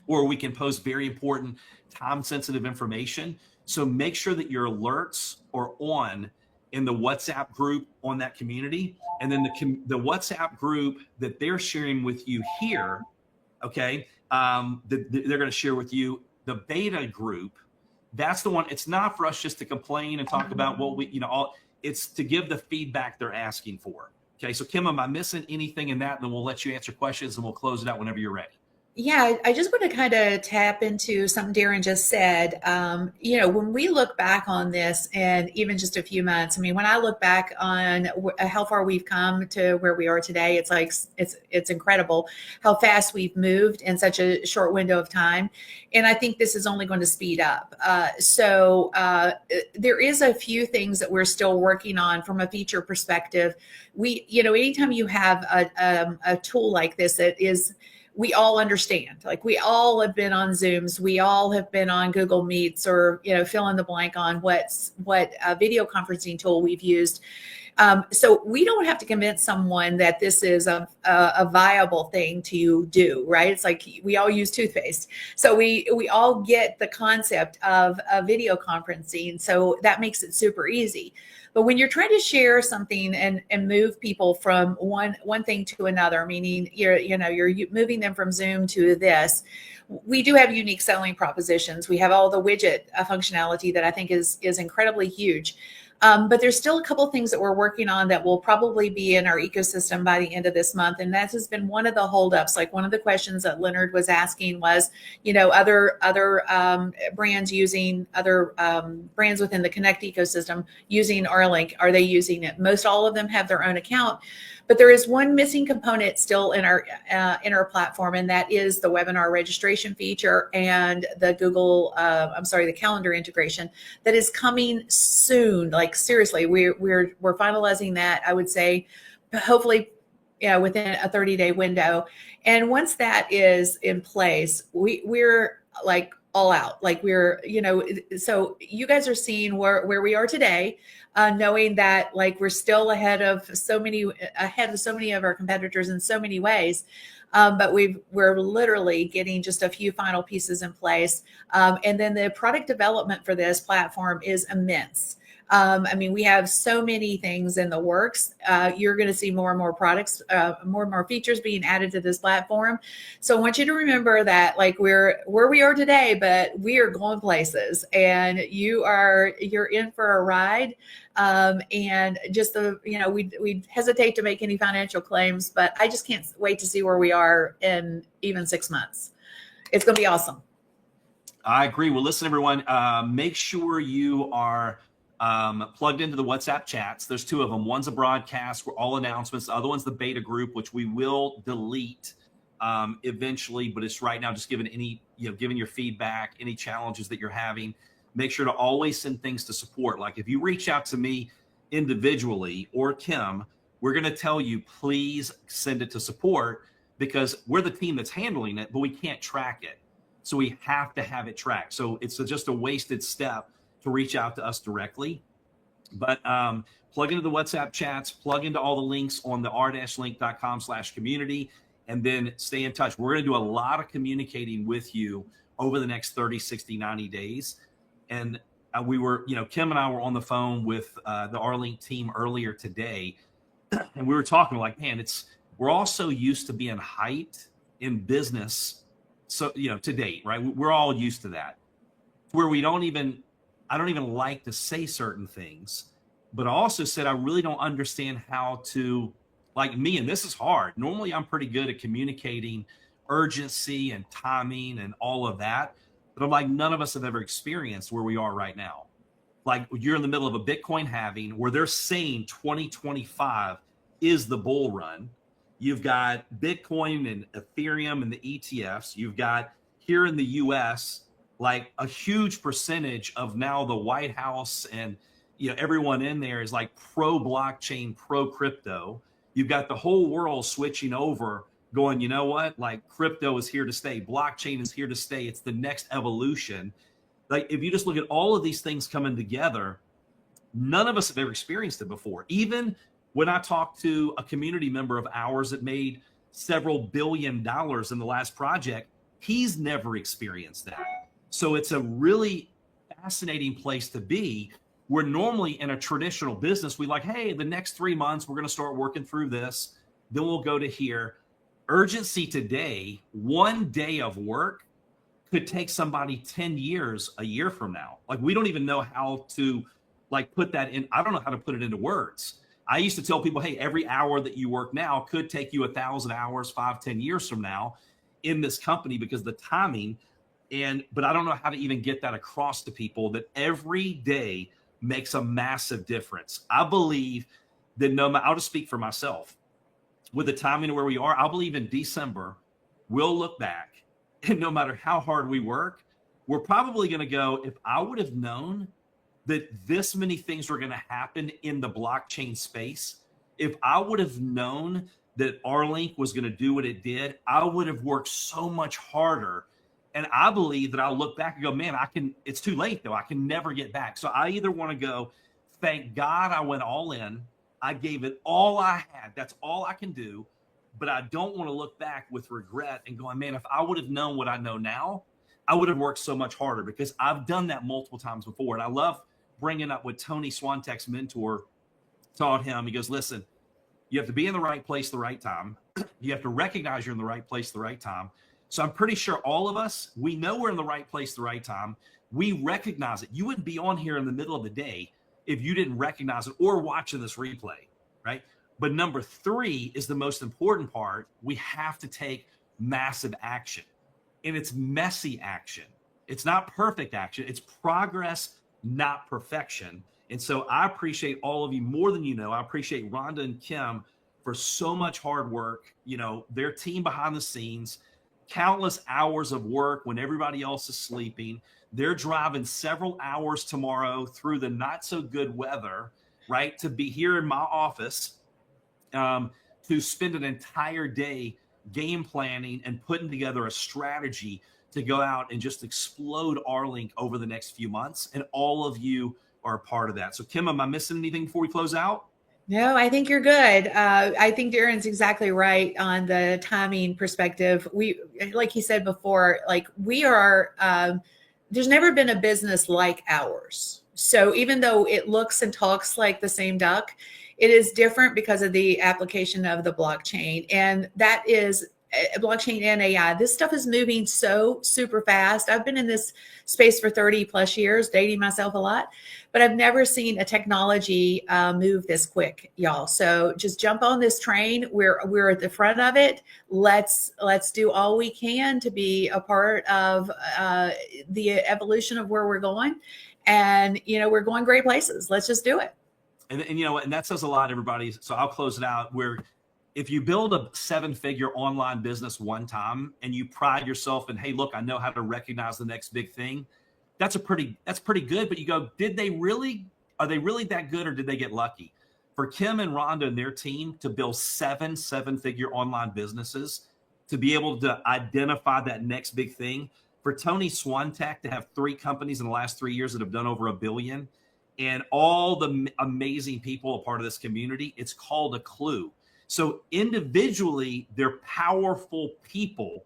or we can post very important time sensitive information. So make sure that your alerts are on in the WhatsApp group on that community. And then the WhatsApp group that they're sharing with you here, okay, they're going to share with you the beta group. That's the one. It's not for us just to complain and talk about what we, it's to give the feedback they're asking for. Okay. So Kim, am I missing anything in that? And then we'll let you answer questions and we'll close it out whenever you're ready.
Yeah, I just want to kind of tap into something Darren just said. When we look back on this and even just a few months, I mean, when I look back on how far we've come to where we are today, it's like, it's incredible how fast we've moved in such a short window of time. And I think this is only going to speed up. So there is a few things that we're still working on from a feature perspective. Anytime you have a tool like this that is, we all understand. Like we all have been on Zooms, we all have been on Google Meets, or fill in the blank on what video conferencing tool we've used. So we don't have to convince someone that this is a viable thing to do, right? It's like we all use toothpaste. So we all get the concept of video conferencing. So that makes it super easy. But when you're trying to share something and move people from one thing to another, meaning you're moving them from Zoom to this, we do have unique selling propositions. We have all the widget functionality that I think is incredibly huge. But there's still a couple of things that we're working on that will probably be in our ecosystem by the end of this month. And that has been one of the holdups. Like one of the questions that Leonard was asking was, other brands using other brands within the Connect ecosystem using our link. Are they using it? Most all of them have their own account. But there is one missing component still in our platform, and that is the webinar registration feature and the the calendar integration that is coming soon. Like seriously, we're finalizing that. I would say, hopefully, within a 30-day window. And once that is in place, we're like all out. Like so you guys are seeing where we are today. Knowing that like we're still ahead of so many of our competitors in so many ways, but we're literally getting just a few final pieces in place, and then the product development for this platform is immense. We have so many things in the works. You're going to see more and more products, more and more features being added to this platform. So I want you to remember that like we're where we are today, but we are going places, and you're in for a ride. And just we hesitate to make any financial claims, but I just can't wait to see where we are in even 6 months. It's going to be awesome.
I agree. Well, listen, everyone, make sure you are plugged into the WhatsApp chats. There's two of them. One's a broadcast for all announcements. The other one's the beta group, which we will delete eventually, but it's right now just giving your feedback, any challenges that you're having. Make sure to always send things to support. Like if you reach out to me individually or Kim, we're going to tell you, please send it to support, because we're the team that's handling it, but we can't track it. So we have to have it tracked. So it's just a wasted step to reach out to us directly. But plug into the WhatsApp chats, plug into all the links on the r-link.com/community, and then stay in touch. We're going to do a lot of communicating with you over the next 30, 60, 90 days. And we were, Kim and I were on the phone with the R-Link team earlier today, and we were talking like, man, we're all so used to being hyped in business. So, to date, right? We're all used to that, where I don't even like to say certain things, but I also said, I really don't understand how to, like me, and this is hard. Normally I'm pretty good at communicating urgency and timing and all of that. But I'm like, none of us have ever experienced where we are right now. Like you're in the middle of a Bitcoin halving where they're saying 2025 is the bull run. You've got Bitcoin and Ethereum and the ETFs. You've got here in the US, like a huge percentage of now the White House and everyone in there is like pro blockchain, pro crypto. You've got the whole world switching over, going, you know what? Like crypto is here to stay. Blockchain is here to stay. It's the next evolution. Like if you just look at all of these things coming together, none of us have ever experienced it before. Even when I talked to a community member of ours that made several $1 billion in the last project, he's never experienced that. So it's a really fascinating place to be, where normally in a traditional business, we like, hey, the next 3 months, we're going to start working through this. Then we'll go to here. Urgency today, one day of work could take somebody 10 years, a year from now. Like we don't even know how to like put that in. I don't know how to put it into words. I used to tell people, hey, every hour that you work now could take you 1,000 hours, 5, 10 years from now in this company, because the timing. But I don't know how to even get that across to people, that every day makes a massive difference. I believe that I'll just speak for myself. With the timing of where we are, I believe in December, we'll look back, and no matter how hard we work, we're probably going to go, if I would have known that this many things were going to happen in the blockchain space, if I would have known that Arlink was going to do what it did, I would have worked so much harder. And I believe that I'll look back and go, man, it's too late though. I can never get back. So I either want to go, thank God I went all in. I gave it all I had. That's all I can do. But I don't want to look back with regret and going, man, if I would have known what I know now, I would have worked so much harder, because I've done that multiple times before. And I love bringing up what Tony Swantek's mentor taught him. He goes, listen, you have to be in the right place, the right time. You have to recognize you're in the right place, the right time. So I'm pretty sure all of us, we know we're in the right place, the right time. We recognize it. You wouldn't be on here in the middle of the day if you didn't recognize it or watching this replay, right? But number 3 is the most important part. We have to take massive action. And it's messy action. It's not perfect action. It's progress, not perfection. And so I appreciate all of you more than you know. I appreciate Rhonda and Kim for so much hard work. You know, their team behind the scenes, countless hours of work when everybody else is sleeping. They're driving several hours tomorrow through the not so good weather, right, to be here in my office, to spend an entire day game planning and putting together a strategy to go out and just explode Arlink over the next few months. And all of you are a part of that. So Kim, am I missing anything before we close out?
No, I think you're good. I think Darren's exactly right on the timing perspective. We, like he said before, like we are, there's never been a business like ours. So even though it looks and talks like the same duck, it is different because of the application of the blockchain. And that is blockchain and AI. This stuff is moving so super fast. I've been in this space for 30 plus years, dating myself a lot, but I've never seen a technology move this quick, y'all. So just jump on this train. We're at the front of it. Let's do all we can to be a part of the evolution of where we're going. And, you know, we're going great places. Let's just do it.
And you know, and that says a lot, everybody. So I'll close it out. Where if you build a 7-figure online business one time and you pride yourself in, hey, look, I know how to recognize the next big thing. That's pretty good. But you go, are they really that good, or did they get lucky? For Kim and Rhonda and their team to build 7-figure online businesses, to be able to identify that next big thing, for Tony Swantek to have 3 companies in the last 3 years that have done over $1 billion, and all the amazing people a part of this community, it's called a clue. So individually, they're powerful people,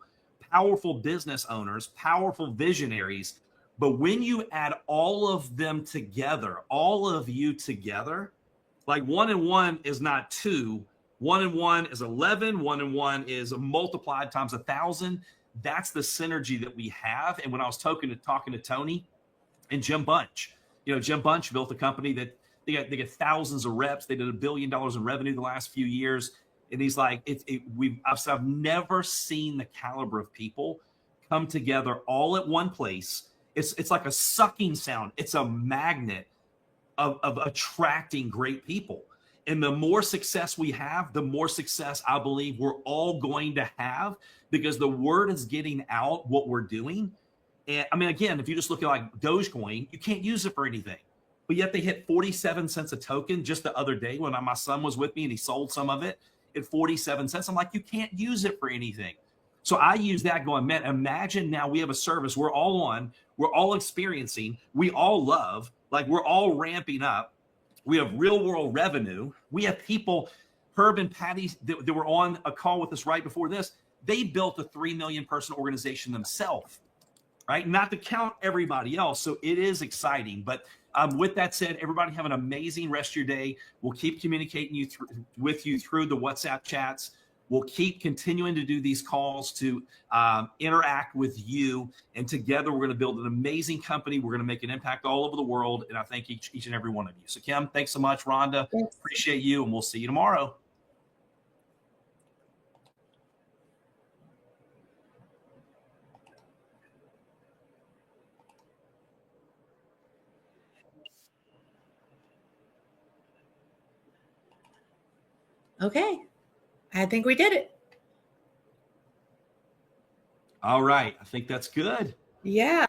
powerful business owners, powerful visionaries. But when you add all of them together, all of you together, like 1 and 1 is not 2, 1 and 1 is 11, 1 and 1 is multiplied times 1,000. That's the synergy that we have. And when I was talking to Tony and Jim Bunch, you know, Jim Bunch built a company that they get thousands of reps. They did $1 billion in revenue the last few years. And he's like, I've never seen the caliber of people come together all at one place. It's like a sucking sound. It's a magnet of attracting great people. And the more success we have, the more success I believe we're all going to have, because the word is getting out what we're doing. And I mean, again, if you just look at like Dogecoin, you can't use it for anything, but yet they hit 47 cents a token just the other day when my son was with me and he sold some of it at 47 cents. I'm like, you can't use it for anything. So I use that going, man, imagine now we have a service we're all on, we're all experiencing, we all love, like we're all ramping up. We have real world revenue. We have people, Herb and Patty, that were on a call with us right before this. They built a 3 million person organization themselves, right? Not to count everybody else. So it is exciting. But with that said, everybody have an amazing rest of your day. We'll keep communicating with you through the WhatsApp chats. We'll keep continuing to do these calls to interact with you. And together, we're going to build an amazing company. We're going to make an impact all over the world. And I thank each and every one of you. So Kim, thanks so much. Rhonda,
Thanks.
Appreciate you. And we'll see you tomorrow.
Okay. I think we did it.
All right. I think that's good.
Yeah.